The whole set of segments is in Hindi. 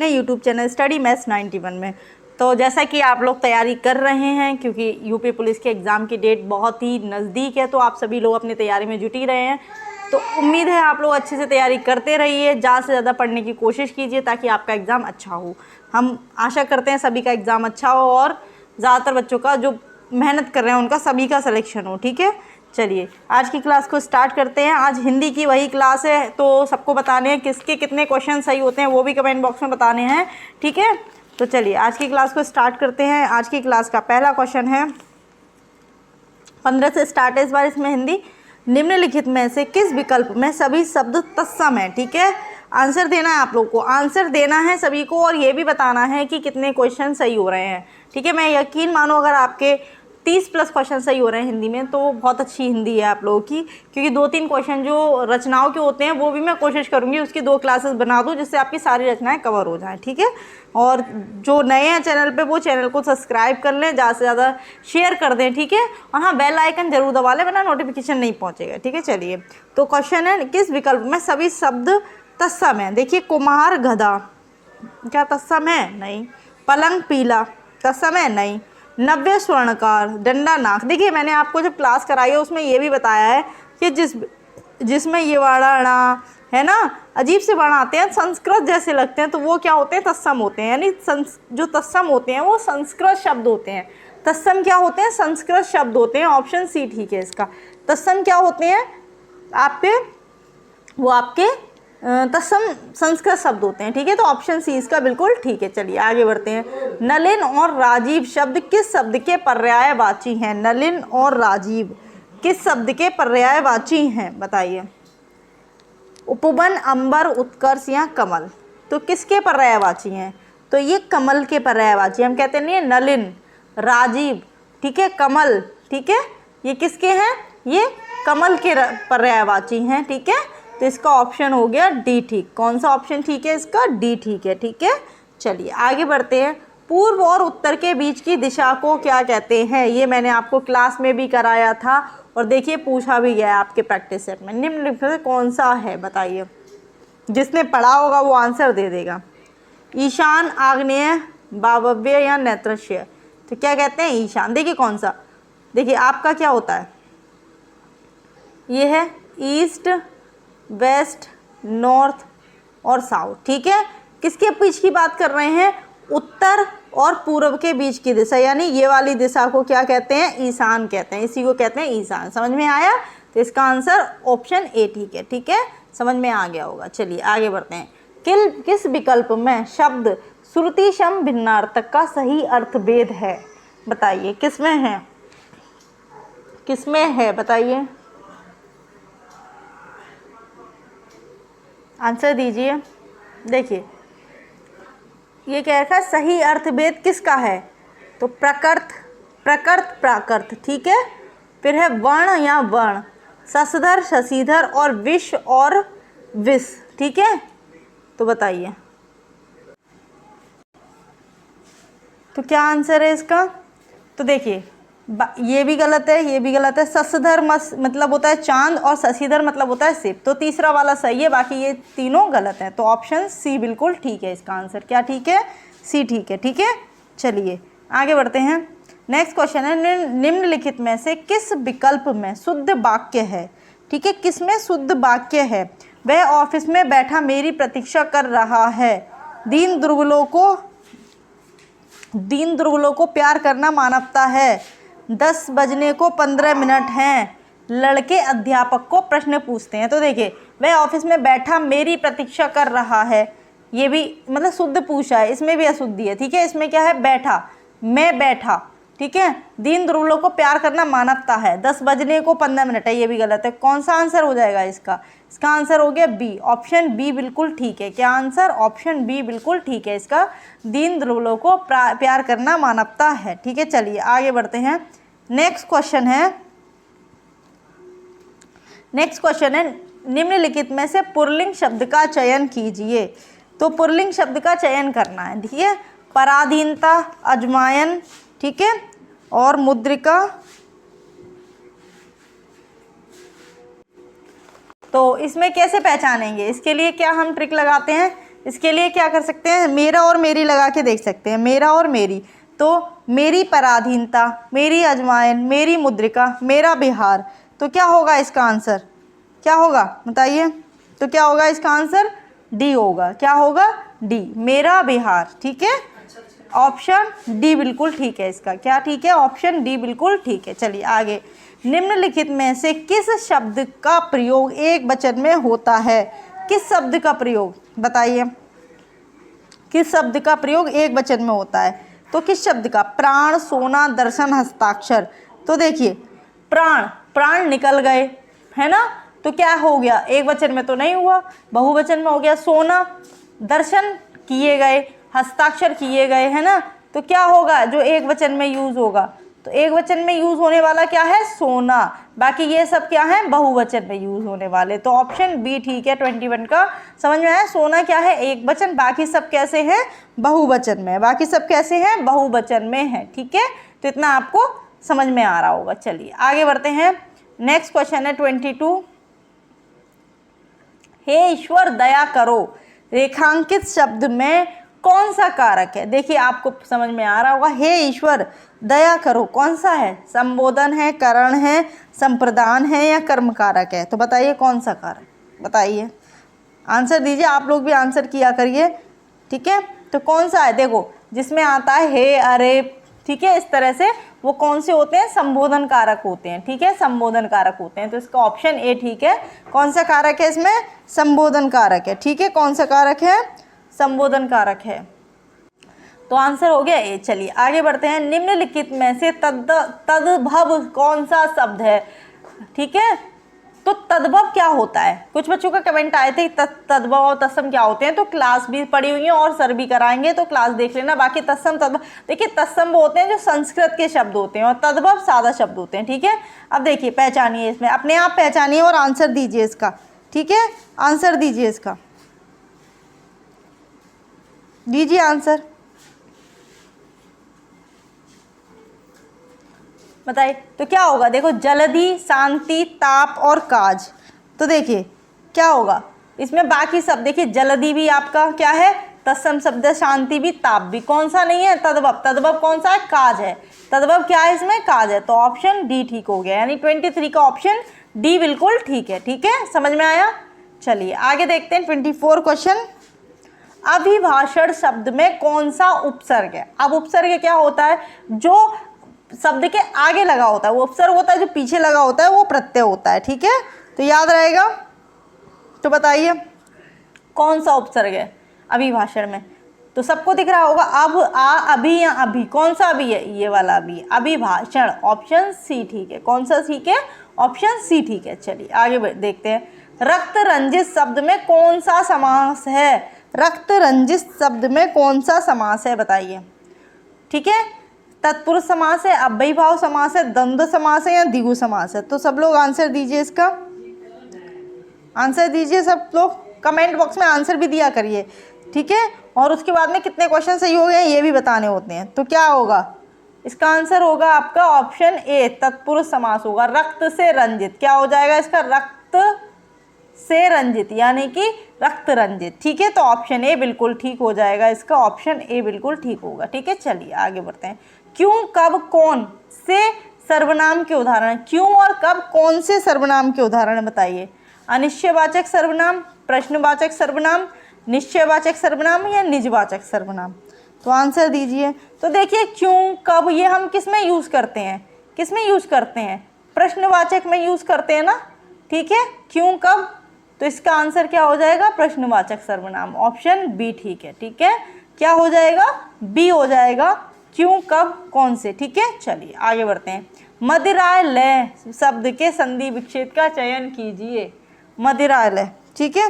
अपने यूट्यूब चैनल स्टडी मैथ्स 91 में। तो जैसा कि आप लोग तैयारी कर रहे हैं, क्योंकि यूपी पुलिस के एग्ज़ाम की डेट बहुत ही नज़दीक है, तो आप सभी लोग अपनी तैयारी में जुटी रहे हैं। तो उम्मीद है आप लोग अच्छे से तैयारी करते रहिए, ज़्यादा से ज़्यादा पढ़ने की कोशिश कीजिए ताकि आपका एग्ज़ाम अच्छा हो। हम आशा करते हैं सभी का एग्ज़ाम अच्छा हो और ज़्यादातर बच्चों का जो मेहनत कर रहे हैं उनका सभी का सिलेक्शन हो। ठीक है, चलिए आज की क्लास को स्टार्ट करते हैं। आज हिंदी की वही क्लास है, तो सबको बताने हैं किसके कितने क्वेश्चन सही होते हैं वो भी कमेंट बॉक्स में बताने हैं। ठीक है, तो चलिए आज की क्लास को स्टार्ट करते हैं। आज की क्लास का पहला क्वेश्चन है, 15 से स्टार्ट है इस बार इसमें हिंदी। निम्नलिखित में से किस विकल्प में सभी शब्द तत्सम है? ठीक है, आंसर देना है आप लोग को, आंसर देना है सभी को और ये भी बताना है कि कितने क्वेश्चन सही हो रहे हैं। ठीक है, मैं यकीन मानो अगर आपके 30+ क्वेश्चन सही हो रहे हैं हिंदी में तो बहुत अच्छी हिंदी है आप लोगों की, क्योंकि 2-3 क्वेश्चन जो रचनाओं के होते हैं वो भी मैं कोशिश करूँगी उसकी 2 क्लासेस बना दूँ जिससे आपकी सारी रचनाएं कवर हो जाएं। ठीक है, और जो नए हैं चैनल पे वो चैनल को सब्सक्राइब कर लें, ज़्यादा से ज़्यादा शेयर कर दें। ठीक है, और हाँ बेल आइकन जरूर दबा लें वरना नोटिफिकेशन नहीं पहुँचेगा। ठीक है, चलिए तो क्वेश्चन है, किस विकल्प में सभी शब्द तत्सम है? देखिए, कुम्हार गधा क्या तत्सम है? नहीं। पलंग पीला तत्सम है? नहीं। नव्य स्वर्णकार डंडा नाक, देखिए मैंने आपको जब क्लास कराई है उसमें ये भी बताया है कि जिसमें ये वर्णा है ना, अजीब से वर्ण आते हैं, संस्कृत जैसे लगते हैं, तो वो क्या होते हैं? तत्सम होते हैं। यानी जो तत्सम होते हैं वो संस्कृत शब्द होते हैं। तत्सम क्या होते हैं? संस्कृत शब्द होते हैं। ऑप्शन सी ठीक है इसका। तत्सम क्या होते हैं आपके? वो आपके तत्सम संस्कृत शब्द होते हैं। ठीक है, तो ऑप्शन सी इसका बिल्कुल ठीक है। चलिए आगे बढ़ते हैं। नलिन और राजीव शब्द किस शब्द के पर्यायवाची हैं? नलिन और राजीव किस शब्द के पर्यायवाची हैं? बताइए। उपवन, अंबर, उत्कर्ष या कमल, तो किसके पर्यायवाची हैं? तो ये कमल के पर्यायवाची। हम कहते नहीं है नलिन, राजीव, ठीक है, कमल, ठीक है, ये किसके हैं? ये कमल के पर्यायवाची हैं। ठीक है, तो इसका ऑप्शन हो गया डी ठीक। कौन सा ऑप्शन ठीक है इसका? डी ठीक है। ठीक है, चलिए आगे बढ़ते हैं। पूर्व और उत्तर के बीच की दिशा को क्या कहते हैं? ये मैंने आपको क्लास में भी कराया था और देखिए पूछा भी गया है आपके प्रैक्टिस सेट में। निम्नलिखित में कौन सा है? बताइए, जिसने पढ़ा होगा वो आंसर दे देगा। ईशान, आग्नेय, वायव्य या नैऋत्य, तो क्या कहते हैं? ईशान। देखिए कौन सा, देखिए आपका क्या होता है, ये है ईस्ट, वेस्ट, नॉर्थ और साउथ। ठीक है, किसके बीच की बात कर रहे हैं? उत्तर और पूर्व के बीच की दिशा, यानी ये वाली दिशा को क्या कहते हैं? ईशान कहते हैं। इसी को कहते हैं ईशान। समझ में आया? तो इसका आंसर ऑप्शन ए ठीक है। ठीक है, समझ में आ गया होगा। चलिए आगे बढ़ते हैं। किस विकल्प में शब्द श्रुति सम भिन्नार्थक का सही अर्थभेद है? बताइए किसमें है, किसमें है? बताइए, आंसर दीजिए। देखिए ये कह रखा है सही अर्थभेद किसका है? तो प्रकृत, प्रकृत, प्राकृत। ठीक है, फिर है वर्ण या वर्ण, शशधर, शशिधर और विष और विष। ठीक है, तो बताइए तो क्या आंसर है इसका? तो देखिए ये भी गलत है, ये भी गलत है। शशधर मतलब होता है चांद और शशिधर मतलब होता है शिव, तो तीसरा वाला सही है, बाकी ये तीनों गलत है। तो ऑप्शन सी बिल्कुल ठीक है इसका आंसर। क्या ठीक है? सी ठीक है। ठीक है, चलिए आगे बढ़ते हैं। नेक्स्ट क्वेश्चन है, निम्नलिखित में से किस विकल्प में शुद्ध वाक्य है? ठीक है, किसमें शुद्ध वाक्य है? वह ऑफिस में बैठा मेरी प्रतीक्षा कर रहा है। दीन दुर्बलों को प्यार करना मानवता है। 10 बजने को 15 मिनट हैं। लड़के अध्यापक को प्रश्न पूछते हैं। तो देखिए वह ऑफिस में बैठा मेरी प्रतीक्षा कर रहा है, ये भी मतलब शुद्ध पूछा है, इसमें भी अशुद्धि है। ठीक है, इसमें क्या है? बैठा, मैं बैठा। ठीक है, दीन दुर्बलों को प्यार करना मानवता है। 10 बजने को 15 मिनट है, ये भी गलत है। कौन सा आंसर हो जाएगा इसका? इसका आंसर हो गया बी, ऑप्शन बी बिल्कुल ठीक है। क्या आंसर? ऑप्शन बी बिल्कुल ठीक है इसका। दीन दुर्बलों को प्यार करना मानवता है। ठीक है, चलिए आगे बढ़ते हैं। नेक्स्ट क्वेश्चन है, निम्नलिखित में से पुल्लिंग शब्द का चयन कीजिए। तो पुल्लिंग शब्द का चयन करना है। ठीक है, पराधीनता, अजमायन, ठीक है, और मुद्रिका। तो इसमें कैसे पहचानेंगे? इसके लिए क्या हम ट्रिक लगाते हैं इसके लिए क्या कर सकते हैं, मेरा और मेरी लगा के देख सकते हैं, मेरा और मेरी। तो मेरी पराधीनता, मेरी अजवाइन, मेरी मुद्रिका, मेरा बिहार। तो क्या होगा इसका आंसर, क्या होगा बताइए। तो क्या होगा इसका आंसर, डी होगा। क्या होगा, डी, मेरा बिहार। ठीक है, ऑप्शन डी बिल्कुल ठीक है इसका। क्या ठीक है, ऑप्शन डी बिल्कुल ठीक है। चलिए आगे, निम्नलिखित में से किस शब्द का प्रयोग एक वचन में होता है। किस शब्द का प्रयोग बताइए, किस शब्द का प्रयोग एक वचन में होता है। तो किस शब्द का, प्राण, सोना, दर्शन, हस्ताक्षर। तो देखिए प्राण, प्राण निकल गए है ना, तो क्या हो गया, एक वचन में तो नहीं हुआ, बहुवचन में हो गया। सोना, दर्शन किए गए, हस्ताक्षर किए गए है ना, तो क्या होगा जो एक वचन में यूज होगा, तो एक वचन में यूज होने वाला क्या है, सोना। बाकी ये सब क्या है, बहुवचन में यूज होने वाले। तो ऑप्शन बी ठीक है 21 का। समझ में आया, सोना क्या है, एक वचन, बाकी सब कैसे हैं, बहुवचन में। बाकी सब कैसे हैं, बहुवचन में है। ठीक है, तो इतना आपको समझ में आ रहा होगा। चलिए आगे बढ़ते हैं। नेक्स्ट क्वेश्चन है 22। हे ईश्वर दया करो, रेखांकित शब्द में कौन सा कारक है। देखिए आपको समझ में आ रहा होगा, हे ईश्वर दया करो कौन सा है, संबोधन है, करण है, संप्रदान है या कर्म कारक है। तो बताइए कौन सा कारक, बताइए, आंसर दीजिए। आप लोग भी आंसर किया करिए। ठीक है, तो कौन सा है, देखो जिसमें आता है हे, अरे, ठीक है, इस तरह से वो कौन से होते हैं, संबोधन कारक होते हैं। ठीक है, संबोधन कारक होते हैं। तो इसका ऑप्शन ए ठीक है। कौन सा कारक है इसमें, संबोधन कारक है। ठीक है, कौन सा कारक है, संबोधन कारक है। तो आंसर हो गया ए। चलिए आगे बढ़ते हैं। निम्नलिखित में से तद्भव कौन सा शब्द है। ठीक है, तो तद्भव क्या होता है, कुछ बच्चों का कमेंट आए थे तद्भव और तत्सम क्या होते हैं। तो क्लास भी पढ़ी हुई है और सर भी कराएंगे, तो क्लास देख लेना। बाकी तत्सम तद्भव, देखिए तत्सम वो होते हैं जो संस्कृत के शब्द होते हैं और तद्भव सादा शब्द होते हैं। ठीक है, अब देखिए पहचानिए, इसमें अपने आप पहचानिए और आंसर दीजिए इसका। ठीक है, आंसर दीजिए इसका, दीजिए आंसर, बताइए। तो क्या होगा, देखो जल्दी, शांति, ताप और काज। तो देखिए क्या होगा इसमें, बाकी सब देखिए, जल्दी भी आपका क्या है, तत्सम शब्द है, शांति भी, ताप भी, कौन सा नहीं है, तद्भव। तद्भव कौन सा है, काज है। तद्भव क्या है इसमें, काज है। तो ऑप्शन डी ठीक हो गया, यानी 23 का ऑप्शन डी बिल्कुल ठीक है। ठीक है, समझ में आया। चलिए आगे देखते हैं 24 क्वेश्चन। अभिभाषण शब्द में कौन सा उपसर्ग है। अब उपसर्ग क्या होता है, जो शब्द के आगे लगा होता है वो उपसर्ग होता है, जो पीछे लगा होता है वो प्रत्यय होता है। ठीक है, तो याद रहेगा। तो बताइए कौन सा उपसर्ग है अभिभाषण में। तो सबको दिख रहा होगा, अब, आ, अभी या अभी, कौन सा अभी है, ये वाला अभी, अभिभाषण। ऑप्शन सी ठीक है। कौन सा ठीक है, ऑप्शन सी ठीक है। चलिए आगे देखते हैं। रक्त रंजित शब्द में कौन सा समास है। रक्त रंजित शब्द में कौन सा समास है, बताइए। ठीक है, तत्पुरुष समास है, अव्ययीभाव समास है, द्वंद्व समास है या द्विगु समास है। तो सब लोग आंसर दीजिए इसका, आंसर दीजिए सब लोग, कमेंट बॉक्स में आंसर भी दिया करिए। ठीक है, और उसके बाद में कितने क्वेश्चन सही हो गए ये भी बताने होते हैं। तो क्या होगा इसका आंसर, होगा आपका ऑप्शन ए, तत्पुरुष समास होगा। रक्त से रंजित क्या हो जाएगा इसका, रक्त से रंजित, यानी कि रक्त रंजित। ठीक है, तो ऑप्शन ए बिल्कुल ठीक हो जाएगा इसका, ऑप्शन ए बिल्कुल ठीक होगा। ठीक है, चलिए आगे बढ़ते हैं। क्यों, कब, कौन से सर्वनाम के उदाहरण, क्यों और कब कौन से सर्वनाम के उदाहरण बताइए। अनिश्चयवाचक सर्वनाम, प्रश्नवाचक सर्वनाम, निश्चयवाचक सर्वनाम या निजवाचक सर्वनाम। तो आंसर दीजिए। तो देखिए क्यों, कब, ये हम किस में यूज करते हैं, किस में यूज करते हैं, प्रश्नवाचक में यूज करते हैं ना। ठीक है, क्यों, कब, तो इसका आंसर क्या हो जाएगा, प्रश्नवाचक सर्वनाम। ऑप्शन बी ठीक है। ठीक है, क्या हो जाएगा, बी हो जाएगा, क्यों, कब, कौन से। ठीक है, चलिए आगे बढ़ते हैं। मदिरालय शब्द के संधि विच्छेद का चयन कीजिए। मदिरालय, ठीक है,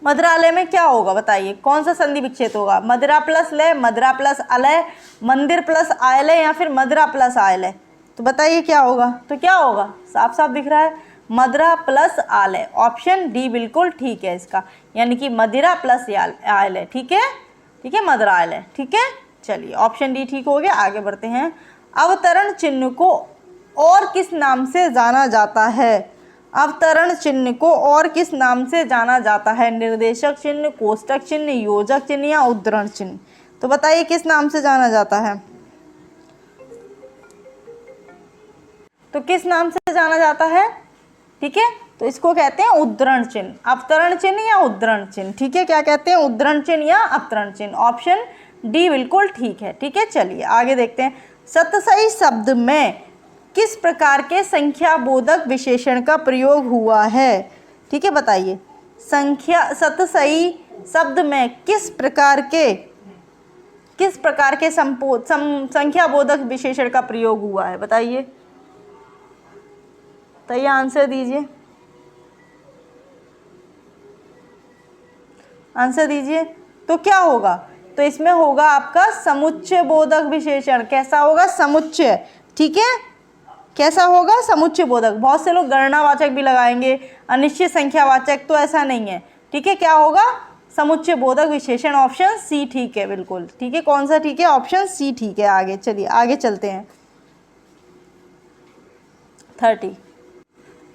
मदिरालय में क्या होगा बताइए, कौन सा संधि विच्छेद होगा। मदिरा प्लस लय, मदिरा प्लस अलय, मंदिर प्लस आयलय या फिर मदिरा प्लस आयलय। तो बताइए क्या होगा। तो क्या होगा, साफ साफ दिख रहा है, मदिरा प्लस आलय। ऑप्शन डी बिल्कुल ठीक है इसका, यानी कि मदिरा प्लस आयलय। ठीक है, ठीक है, मदिरालय। ठीक है, चलिए ऑप्शन डी ठीक हो गया। आगे बढ़ते हैं। अवतरण चिन्ह को और किस नाम से जाना जाता है। अवतरण चिन्ह को और किस नाम से जाना जाता है? निर्देशक चिन्ह, कोष्टक चिन्ह, योजक चिन्ह या उद्धरण चिन्ह? तो बताइए किस नाम से जाना जाता है? तो किस नाम से जाना जाता है? ठीक है, तो इसको कहते हैं उद्धरण चिन्ह, अवतरण चिन्ह या उद्धरण चिन्ह। ठीक है, क्या कहते हैं? उद्धरण चिन्ह या अवतरण चिन्ह। ऑप्शन डी बिल्कुल ठीक है। ठीक है, चलिए आगे देखते हैं। सतसई शब्द में किस प्रकार के संख्या बोधक विशेषण का प्रयोग हुआ है? ठीक है, बताइए। सतसई शब्द में किस प्रकार के संख्या बोधक विशेषण का प्रयोग हुआ है? बताइए, तो ये आंसर दीजिए, आंसर दीजिए। तो क्या होगा? तो इसमें होगा आपका समुच्चय बोधक विशेषण। कैसा होगा? समुच्चय। ठीक है, कैसा होगा? समुच्चय बोधक। बहुत से लोग गणनावाचक भी लगाएंगे, अनिश्चित संख्यावाचक, तो ऐसा नहीं है। ठीक है, क्या होगा? समुच्चय बोधक विशेषण। ऑप्शन सी ठीक है, बिल्कुल ठीक है। कौन सा ठीक है? ऑप्शन सी ठीक है। आगे चलिए, आगे चलते हैं। 30,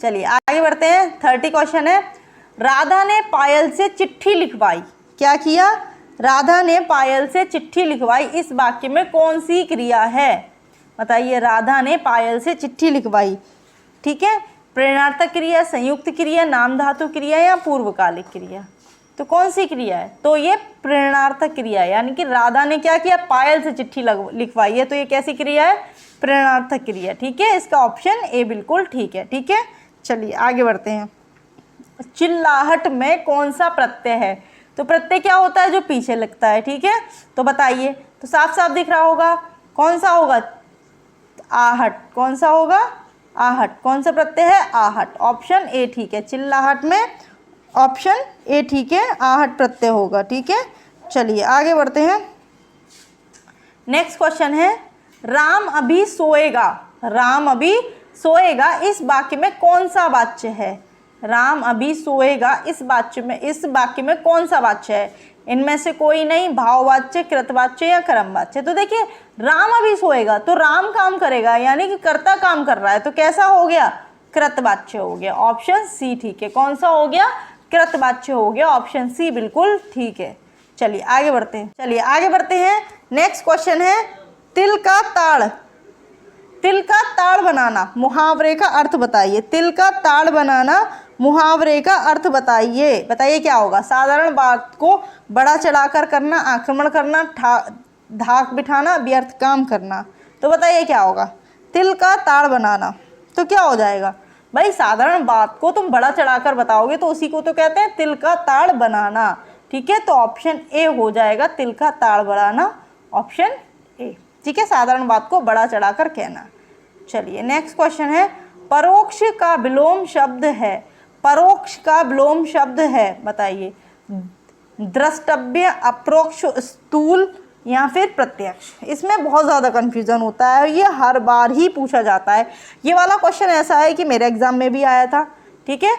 चलिए आगे बढ़ते हैं। 30 क्वेश्चन है, राधा ने पायल से चिट्ठी लिखवाई। क्या किया? राधा ने पायल से चिट्ठी लिखवाई। इस वाक्य में कौन सी क्रिया है? बताइए, राधा ने पायल से चिट्ठी लिखवाई। ठीक है, प्रेरणार्थक क्रिया, संयुक्त क्रिया, नाम धातु क्रिया या पूर्वकालिक क्रिया? तो कौन सी क्रिया है? तो ये प्रेरणार्थक क्रिया है, यानी कि राधा ने क्या किया? पायल से चिट्ठी लिखवाई है, तो ये कैसी क्रिया है? प्रेरणार्थक क्रिया। ठीक है, इसका ऑप्शन ए बिल्कुल ठीक है। ठीक है, चलिए आगे बढ़ते हैं। चिल्लाहट में कौन सा प्रत्यय है? तो प्रत्यय क्या होता है? जो पीछे लगता है। ठीक है, तो बताइए, तो साफ साफ दिख रहा होगा, कौन सा होगा? आहट। कौन सा होगा? आहट। कौन सा प्रत्यय है? आहट। ऑप्शन ए ठीक है। चिल्लाहट में ऑप्शन ए ठीक है, आहट प्रत्यय होगा। ठीक है, चलिए आगे बढ़ते हैं। नेक्स्ट क्वेश्चन है, राम अभी सोएगा। राम अभी सोएगा, इस वाक्य में कौन सा वाच्य है? राम अभी सोएगा, इस वाक्य में कौन सा वाच्य है? इनमें से कोई नहीं, भाववाच्य, कृतवाच्य या कर्मवाच्य। तो देखिए, राम अभी सोएगा, तो राम काम करेगा, यानी कि कर्ता काम कर रहा है, तो कैसा हो गया? कृतवाच्य हो गया। ऑप्शन सी ठीक है। कौन सा हो गया? कृतवाच्य हो गया। ऑप्शन सी बिल्कुल ठीक है। चलिए आगे बढ़ते हैं। नेक्स्ट क्वेश्चन है, तिल का ताड़। तिल का ताड़ बनाना, मुहावरे का अर्थ बताइए। तिल का ताड़ बनाना, मुहावरे का अर्थ बताइए। बताइए क्या होगा? साधारण बात को बड़ा चढ़ाकर करना, आक्रमण करना, धाक बिठाना, व्यर्थ काम करना। तो बताइए क्या होगा? तिल का ताड़ बनाना, तो क्या हो जाएगा भाई? साधारण बात को तुम बड़ा चढ़ाकर बताओगे तो उसी को तो कहते हैं तिल का ताड़ बनाना। ठीक है, तो ऑप्शन ए हो जाएगा, तिल का ताड़ बनाना। ऑप्शन ए ठीक है, साधारण बात को बड़ा चढ़ाकर कहना। चलिए नेक्स्ट क्वेश्चन है, परोक्ष का विलोम शब्द है। परोक्ष का विलोम शब्द है, बताइए। द्रष्टव्य, अप्रोक्ष, स्थूल या फिर प्रत्यक्ष? इसमें बहुत ज़्यादा कन्फ्यूज़न होता है, ये हर बार ही पूछा जाता है। ये वाला क्वेश्चन ऐसा है कि मेरे एग्ज़ाम में भी आया था। ठीक है,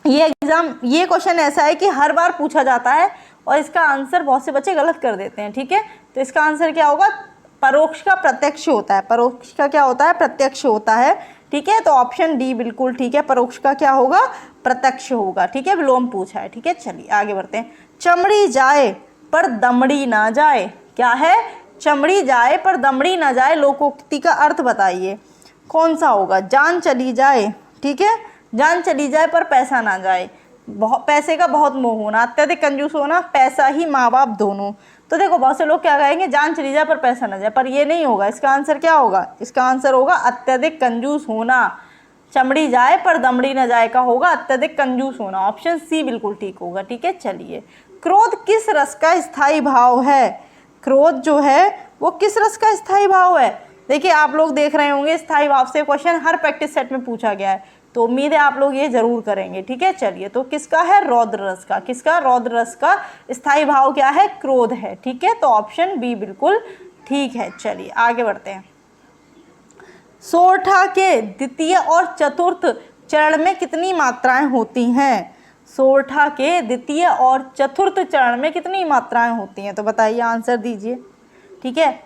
ये क्वेश्चन ऐसा है कि हर बार पूछा जाता है और इसका आंसर बहुत से बच्चे गलत कर देते हैं। ठीक है, तो इसका आंसर क्या होगा? परोक्ष का प्रत्यक्ष होता है। परोक्ष का क्या होता है? प्रत्यक्ष होता है। ठीक है, तो ऑप्शन डी बिल्कुल ठीक है। परोक्ष का क्या होगा? प्रत्यक्ष होगा। ठीक है, विलोम पूछा है। ठीक है, चलिए आगे बढ़ते हैं। चमड़ी जाए पर दमड़ी ना जाए। क्या है? चमड़ी जाए पर दमड़ी ना जाए, लोकोक्ति का अर्थ बताइए। कौन सा होगा? जान चली जाए। ठीक है, जान चली जाए पर पैसा ना जाए, पैसे का बहुत मोह होना, अत्यधिक कंजूस होना, पैसा ही माँ बाप दोनों। तो देखो, बहुत से लोग क्या कहेंगे? जान चली जाए पर पैसा ना जाए, पर ये नहीं होगा। इसका आंसर क्या होगा? इसका आंसर होगा अत्यधिक कंजूस होना। चमड़ी जाए पर दमड़ी न जाए का होगा अत्यधिक कंजूस होना। ऑप्शन सी बिल्कुल ठीक होगा। ठीक है, चलिए। क्रोध किस रस का स्थायी भाव है? क्रोध जो है वो किस रस का स्थायी भाव है? देखिए, आप लोग देख रहे होंगे स्थायी भाव से क्वेश्चन हर प्रैक्टिस सेट में पूछा गया है, तो उम्मीद है आप लोग ये जरूर करेंगे। ठीक है, चलिए। तो किसका है? रौद्र रस का। किसका? रौद्र रस का स्थायी भाव क्या है? क्रोध है। ठीक है, तो ऑप्शन बी बिल्कुल ठीक है। चलिए आगे बढ़ते हैं। सोरठा के द्वितीय और चतुर्थ चरण में कितनी मात्राएं होती हैं? सोरठा के द्वितीय और चतुर्थ चरण में कितनी मात्राएं होती हैं? तो बताइए, आंसर दीजिए। ठीक है,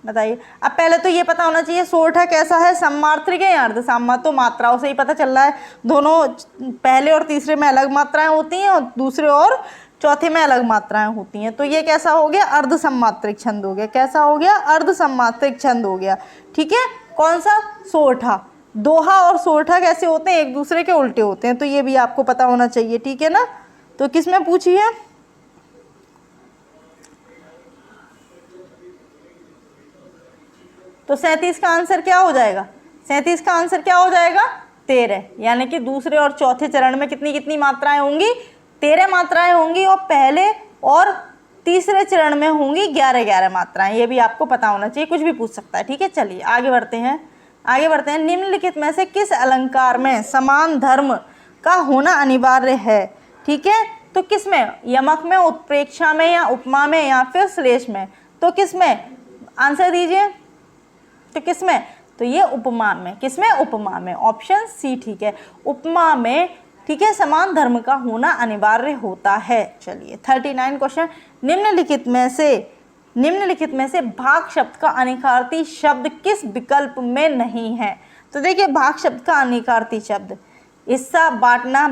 बताइए। अब पहले तो ये पता होना चाहिए सोरठा कैसा है, सम्मात्रिक है या अर्धसम्मात। तो मात्राओं से ही पता चल रहा है, दोनों पहले और तीसरे में अलग मात्राएं होती हैं और दूसरे और चौथे में अलग मात्राएं होती हैं। तो ये कैसा हो गया, अर्धसम्मात्रिक छंद हो गया। कैसा हो गया, अर्धसम्मात्रिक छंद हो गया। ठीक है, कौन सा, सोरठा। दोहा और सोरठा कैसे होते हैं, एक दूसरे के उल्टे होते हैं, तो ये भी आपको पता होना चाहिए। ठीक है ना। तो किस में पूछी है, तो 37 का आंसर क्या हो जाएगा, 37 का आंसर क्या हो जाएगा, 13। यानी कि दूसरे और चौथे चरण में कितनी कितनी मात्राएं होंगी, 13 मात्राएं होंगी, और पहले और तीसरे चरण में होंगी 11 मात्राएं। ये भी आपको पता होना चाहिए, कुछ भी पूछ सकता है। ठीक है, चलिए आगे बढ़ते हैं। निम्नलिखित में से किस अलंकार में समान धर्म का होना अनिवार्य है। ठीक है, तो किस में, यमक में, उत्प्रेक्षा में, या उपमा में, या फिर श्लेष में। तो किस में, आंसर दीजिए। तो किस में, तो ये उपमा में। किस में, उपमा में। ऑप्शन सी ठीक है, उपमा में। ठीक है, समान धर्म का होना अनिवार्य होता है। चलिए 39 क्वेश्चन, निम्नलिखित में से भाग शब्द का अनिकार्थी शब्द किस विकल्प में नहीं है। तो देखिए, भाग शब्द का अनिकार्थी शब्द, हिस्सा, बांटना,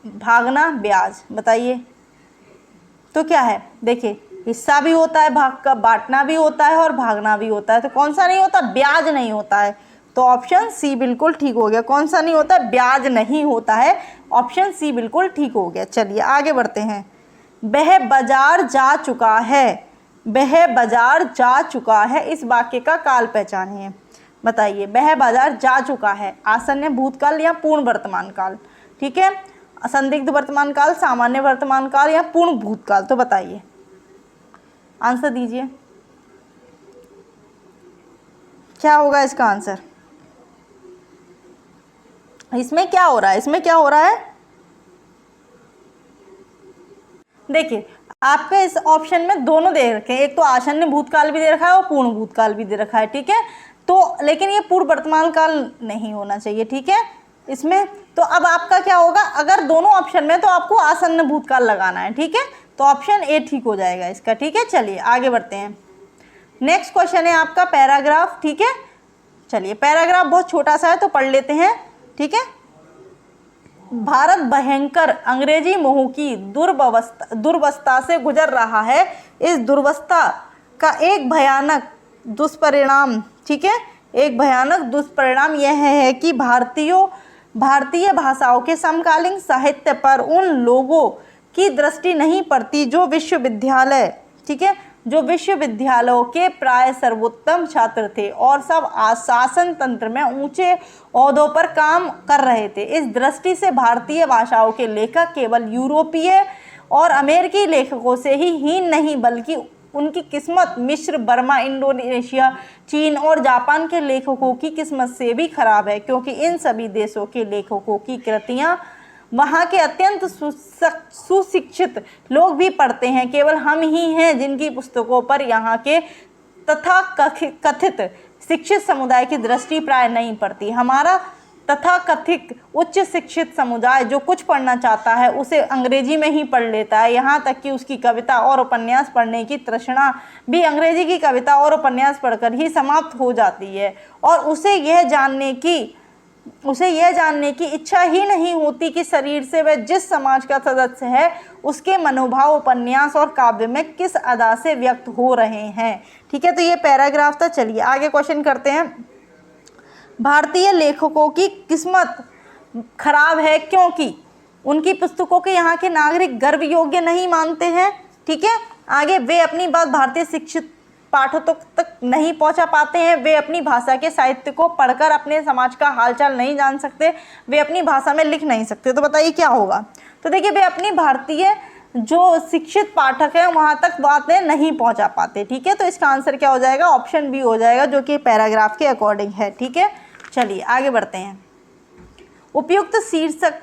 भागना, ब्याज। बताइए तो क्या है। देखिए, हिस्सा भी होता है भाग का, बांटना भी होता है और भागना भी होता है। तो कौन सा नहीं होता, ब्याज नहीं होता है। तो ऑप्शन सी बिल्कुल ठीक हो गया। कौन सा नहीं होता, ब्याज नहीं होता है। ऑप्शन सी बिल्कुल ठीक हो गया। चलिए आगे बढ़ते हैं। वह बाजार जा चुका है, वह बाजार जा चुका है, इस वाक्य का काल पहचानिए। बताइए, वह बाजार जा चुका है, आसन्न भूतकाल या पूर्ण वर्तमान काल। ठीक है, संदिग्ध वर्तमान काल, सामान्य वर्तमान काल, या पूर्ण भूतकाल। तो बताइए, आंसर दीजिए, क्या होगा इसका आंसर। इसमें क्या हो रहा है, इसमें क्या हो रहा है। देखिए, आपके इस ऑप्शन में दोनों दे रखे हैं, एक तो आसन्न भूतकाल भी दे रखा है और पूर्ण भूतकाल भी दे रखा है। ठीक है, तो लेकिन ये पूर्व वर्तमान काल नहीं होना चाहिए। ठीक है, इसमें तो अब आपका क्या होगा, अगर दोनों ऑप्शन में, तो आपको आसन्न भूतकाल लगाना है। ठीक है, तो ऑप्शन ए ठीक हो जाएगा इसका। ठीक है, चलिए आगे बढ़ते हैं। नेक्स्ट क्वेश्चन है आपका पैराग्राफ। ठीक है, चलिए पैराग्राफ बहुत छोटा सा है तो पढ़ लेते हैं। ठीक है, भारत भयंकर अंग्रेजी मोह की दुर्वस्था से गुजर रहा है। इस दुर्वस्था का एक भयानक दुष्परिणाम, ठीक है, एक भयानक दुष्परिणाम यह है कि भारतीय भाषाओं के समकालीन साहित्य पर उन लोगों की दृष्टि नहीं पड़ती जो विश्वविद्यालय, ठीक है, जो विश्वविद्यालयों के प्राय सर्वोत्तम छात्र थे और सब शासन तंत्र में ऊंचे ओहदों पर काम कर रहे थे। इस दृष्टि से भारतीय भाषाओं के लेखक केवल यूरोपीय और अमेरिकी लेखकों से ही हीन नहीं, बल्कि उनकी किस्मत मिस्र, बर्मा, इंडोनेशिया, चीन और जापान के लेखकों की किस्मत से भी खराब है, क्योंकि इन सभी देशों के लेखकों की कृतियाँ वहाँ के अत्यंत सुशिक्षित लोग भी पढ़ते हैं। केवल हम ही हैं जिनकी पुस्तकों पर यहाँ के तथा कथित शिक्षित समुदाय की दृष्टि प्राय नहीं पड़ती। हमारा तथा कथित उच्च शिक्षित समुदाय जो कुछ पढ़ना चाहता है उसे अंग्रेजी में ही पढ़ लेता है, यहाँ तक कि उसकी कविता और उपन्यास पढ़ने की तृष्णा भी अंग्रेजी की कविता और उपन्यास पढ़कर ही समाप्त हो जाती है, और उसे यह जानने की इच्छा ही नहीं होती कि शरीर से वह जिस समाज का सदस्य है उसके मनोभाव उपन्यास और काव्य में किस अदा से व्यक्त हो रहे हैं। ठीक है, तो ये पैराग्राफ था। चलिए आगे क्वेश्चन करते हैं। भारतीय लेखकों की किस्मत खराब है क्योंकि उनकी पुस्तकों के यहाँ के नागरिक गर्व योग्य नहीं मानते हैं। ठीक है, आगे वे अपनी बात भारतीय शिक्षित पाठकों तक नहीं पहुंचा पाते हैं, वे अपनी भाषा के साहित्य को पढ़कर अपने समाज का हालचाल नहीं जान सकते, वे अपनी भाषा में लिख नहीं सकते। तो बताइए क्या होगा। तो देखिए, वे अपनी भारतीय जो शिक्षित पाठक हैं वहाँ तक बातें नहीं पहुँचा पाते। ठीक है, तो इसका आंसर क्या हो जाएगा, ऑप्शन बी हो जाएगा, जो कि पैराग्राफ के अकॉर्डिंग है। ठीक है, चलिए आगे बढ़ते हैं। उपयुक्त शीर्षक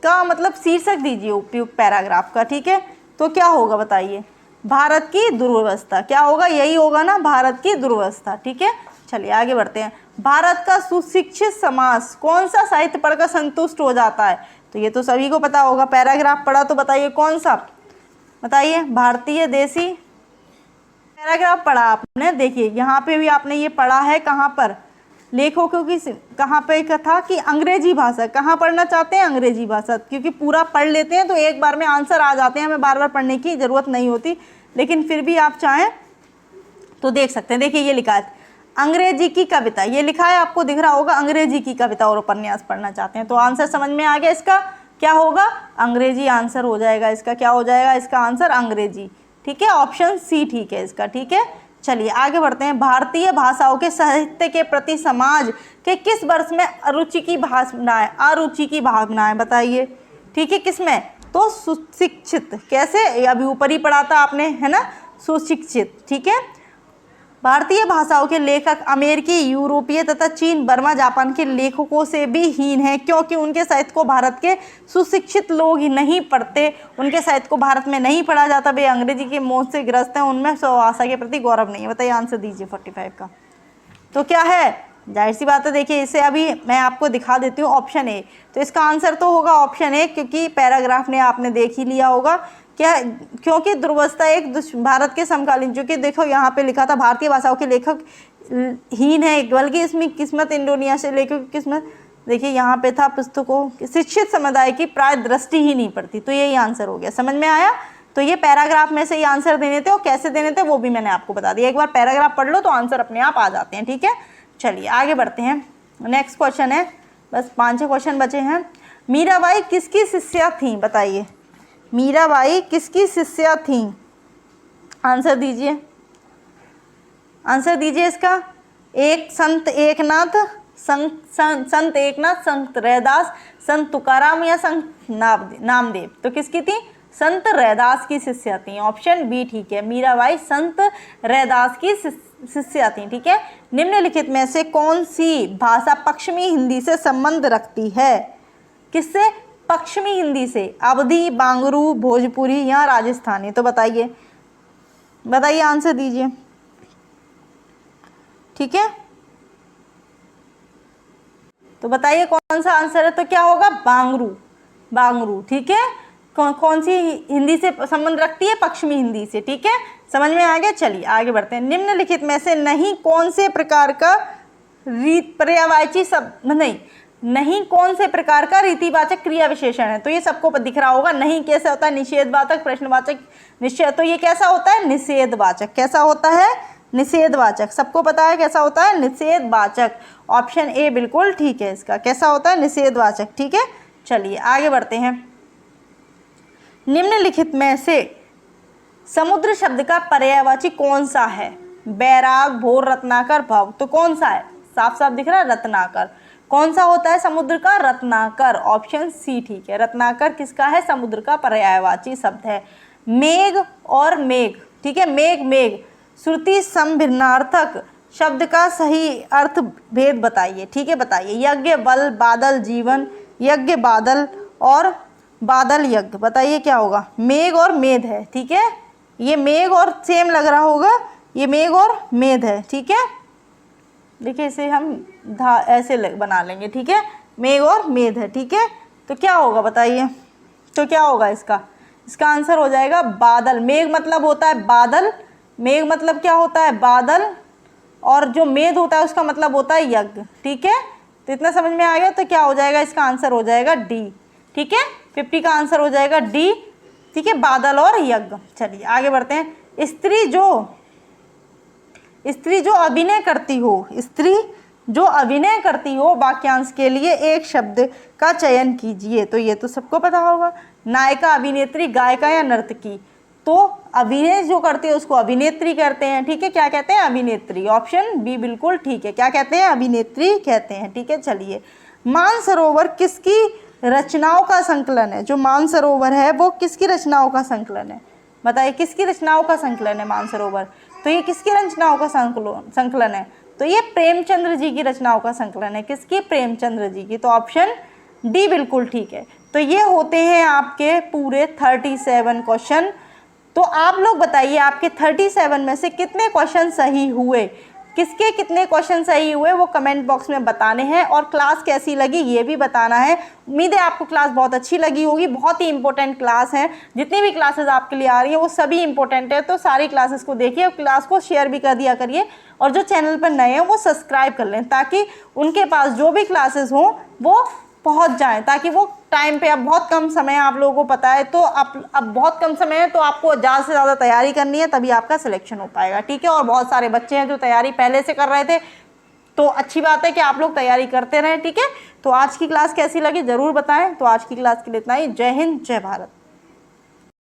का मतलब शीर्षक दीजिए उपयुक्त पैराग्राफ का। ठीक है, तो क्या होगा बताइए, भारत की दुर्व्यवस्था। क्या होगा, यही होगा ना, भारत की दुर्व्यवस्था। ठीक है, चलिए आगे बढ़ते हैं। भारत का सुशिक्षित समाज कौन सा साहित्य पढ़कर संतुष्ट हो जाता है। तो ये तो सभी को पता होगा, पैराग्राफ पढ़ा तो बताइए कौन सा, बताइए। भारतीय देसी पैराग्राफ पढ़ा आपने, देखिए यहाँ पे भी आपने ये पढ़ा है, कहाँ पर, लेखकों की कहाँ पे था कि अंग्रेजी भाषा, कहाँ पढ़ना चाहते हैं, अंग्रेजी भाषा, क्योंकि पूरा पढ़ लेते हैं तो एक बार में आंसर आ जाते हैं, हमें बार बार पढ़ने की ज़रूरत नहीं होती, लेकिन फिर भी आप चाहें तो देख सकते हैं। देखिए ये लिखा है अंग्रेजी की कविता, ये लिखा है आपको दिख रहा होगा, अंग्रेजी की कविता और उपन्यास पढ़ना चाहते हैं, तो आंसर समझ में आ गया, इसका क्या होगा, अंग्रेजी आंसर हो जाएगा, इसका क्या हो जाएगा, इसका आंसर अंग्रेजी, ठीक है, ऑप्शन सी ठीक है इसका, ठीक है। चलिए आगे बढ़ते हैं। भारतीय भाषाओं के साहित्य के प्रति समाज के किस वर्ष में अरुचि की भावनाएं, अरुचि की भावनाएं बताइए, ठीक है, किसमें, तो सुशिक्षित, कैसे, अभी ऊपर ही पढ़ा था आपने, है ना, सुशिक्षित, ठीक है। भारतीय भाषाओं के लेखक अमेरिकी, यूरोपीय तथा चीन, बर्मा, जापान के लेखकों से भी हीन हैं, क्योंकि उनके साहित्य को भारत के सुशिक्षित लोग ही नहीं पढ़ते, उनके साहित्य को भारत में नहीं पढ़ा जाता, वे अंग्रेजी के मौत से ग्रस्त हैं, उनमें स्वभाषा के प्रति गौरव नहीं है। बताइए आंसर दीजिए 45 का, तो क्या है, जाहिर सी बात है, देखिए इसे अभी मैं आपको दिखा देती हूँ, ऑप्शन ए, तो इसका आंसर तो होगा ऑप्शन ए, क्योंकि पैराग्राफ ने आपने देख ही लिया होगा क्या, क्योंकि दुर्वस्था एक भारत के समकालीन, जो कि देखो यहाँ पे लिखा था भारतीय भाषाओं के लेखक हीन है, बल्कि इसमें किस्मत इंडोनेशिया से लेखक की किस्मत, देखिए यहाँ पे था पुस्तकों शिक्षित समुदाय की प्राय दृष्टि ही नहीं पड़ती, तो यही आंसर हो गया, समझ में आया। तो ये पैराग्राफ में से ही आंसर देने थे, और कैसे देने थे वो भी मैंने आपको बता दिया, एक बार पैराग्राफ पढ़ लो तो आंसर अपने आप आ जाते हैं, ठीक है। चलिए आगे बढ़ते हैं, नेक्स्ट क्वेश्चन है, बस 5-6 क्वेश्चन बचे हैं। मीराबाई किसकी शिष्या थी, बताइए, मीराबाई किसकी शिष्या थी, आंसर दीजिए, आंसर दीजिए इसका, एक संत एकनाथ, संत एकनाथ, संत रैदास, संत तुकाराम या संत नामदेव, तो किसकी थी, संत रैदास की शिष्या थी, ऑप्शन बी ठीक है, मीराबाई संत रैदास की शिष्या थी, ठीक है। निम्नलिखित में से कौन सी भाषा पश्चिमी हिंदी से संबंध रखती है, किससे, पश्चिमी हिंदी से, अवधी, बांगरू, भोजपुरी या राजस्थानी, तो बताइए, बताइए आंसर दीजिए, ठीक है, तो बताइए कौन सा आंसर है, तो क्या होगा, बांगरू, बांगरू, ठीक है, कौन सी हिंदी से संबंध रखती है, पश्चिमी हिंदी से, ठीक है, समझ में आ गया। चलिए आगे बढ़ते हैं। निम्नलिखित में से नहीं कौन से प्रकार का पर्यायवाची शब्द, नहीं कौन से प्रकार का रीतिवाचक क्रिया विशेषण है, तो ये सबको दिख रहा होगा, नहीं कैसे होता है, निषेधवाचक, प्रश्नवाचक, निश्चय, तो ये कैसा होता है, निषेधवाचक, कैसा होता है, निषेधवाचक, सबको पता है कैसा होता है, निषेधवाचक, ऑप्शन ए बिल्कुल ठीक है इसका, कैसा होता है, निषेधवाचक, ठीक है। चलिए आगे बढ़ते हैं। निम्नलिखित में से समुद्र शब्द का पर्यायवाची कौन सा है, बैराग, भोर, रत्नाकर, भव, तो कौन सा है, साफ साफ दिख रहा है, रत्नाकर, कौन सा होता है समुद्र का, रत्नाकर, ऑप्शन सी ठीक है, रत्नाकर किसका है, समुद्र का पर्यायवाची शब्द है। मेघ और मेघ, ठीक है, मेघ, मेघ, श्रुति समभिन्नार्थक शब्द का सही अर्थ भेद बताइए, ठीक है, बताइए, यज्ञ, बल, बादल, जीवन, यज्ञ, बादल और बादल, यज्ञ, बताइए क्या होगा, मेघ और मेध है, ठीक है, ये मेघ और सेम लग रहा होगा, ये मेघ और मेध है, ठीक है, देखिए इसे हम ऐसे बना लेंगे, ठीक है, मेघ और मेध है, ठीक है, तो क्या होगा बताइए, तो क्या होगा इसका, इसका आंसर हो जाएगा बादल। मेघ मतलब होता है बादल, मेघ मतलब क्या होता है, बादल, और जो मेध होता है उसका मतलब होता है यज्ञ, ठीक है, तो इतना समझ में आ गया, तो क्या हो जाएगा, इसका आंसर हो जाएगा डी, ठीक है, 50 का आंसर हो जाएगा डी, ठीक है, बादल और यज्ञ। चलिए आगे बढ़ते हैं। स्त्री जो अभिनय करती हो, स्त्री जो अभिनय करती हो, वाक्यांश के लिए एक शब्द का चयन कीजिए, तो ये तो सबको पता होगा, नायिका, अभिनेत्री, गायिका या नर्तकी, तो अभिनय जो करती है उसको अभिनेत्री कहते हैं, ठीक है, क्या कहते हैं, अभिनेत्री, ऑप्शन बी बिल्कुल ठीक है, क्या कहते हैं, अभिनेत्री कहते हैं, ठीक है। चलिए, मानसरोवर किसकी रचनाओं का संकलन है, जो मानसरोवर है वो किसकी रचनाओं का संकलन है, बताइए, किसकी रचनाओं का संकलन है मानसरोवर, तो ये किसकी रचनाओं का संकलन है, तो ये प्रेमचंद्र जी की रचनाओं का संकलन है, किसकी, प्रेमचंद्र जी की, तो ऑप्शन डी बिल्कुल ठीक है। तो ये होते हैं आपके पूरे 37 क्वेश्चन। तो आप लोग बताइए आपके 37 में से कितने क्वेश्चन सही हुए, किसके कितने क्वेश्चन सही हुए वो कमेंट बॉक्स में बताने हैं, और क्लास कैसी लगी ये भी बताना है। उम्मीद है आपको क्लास बहुत अच्छी लगी होगी। बहुत ही इंपॉर्टेंट क्लास है, जितनी भी क्लासेस आपके लिए आ रही है वो सभी इंपॉर्टेंट है, तो सारी क्लासेस को देखिए और क्लास को शेयर भी कर दिया करिए। और जो चैनल पर नए हैं वो सब्सक्राइब कर लें, ताकि उनके पास जो भी क्लासेस हों वो पहुंच जाएं, ताकि वो टाइम पे, अब बहुत कम समय है आप लोगों को पता है, तो अब बहुत कम समय है, तो आपको ज़्यादा से ज़्यादा तैयारी करनी है, तभी आपका सिलेक्शन हो पाएगा, ठीक है। और बहुत सारे बच्चे हैं जो तैयारी पहले से कर रहे थे, तो अच्छी बात है कि आप लोग तैयारी करते रहें, ठीक है। तो आज की क्लास कैसी लगी ज़रूर बताएं। तो आज की क्लास के लिए इतना ही। जय हिंद, जय भारत।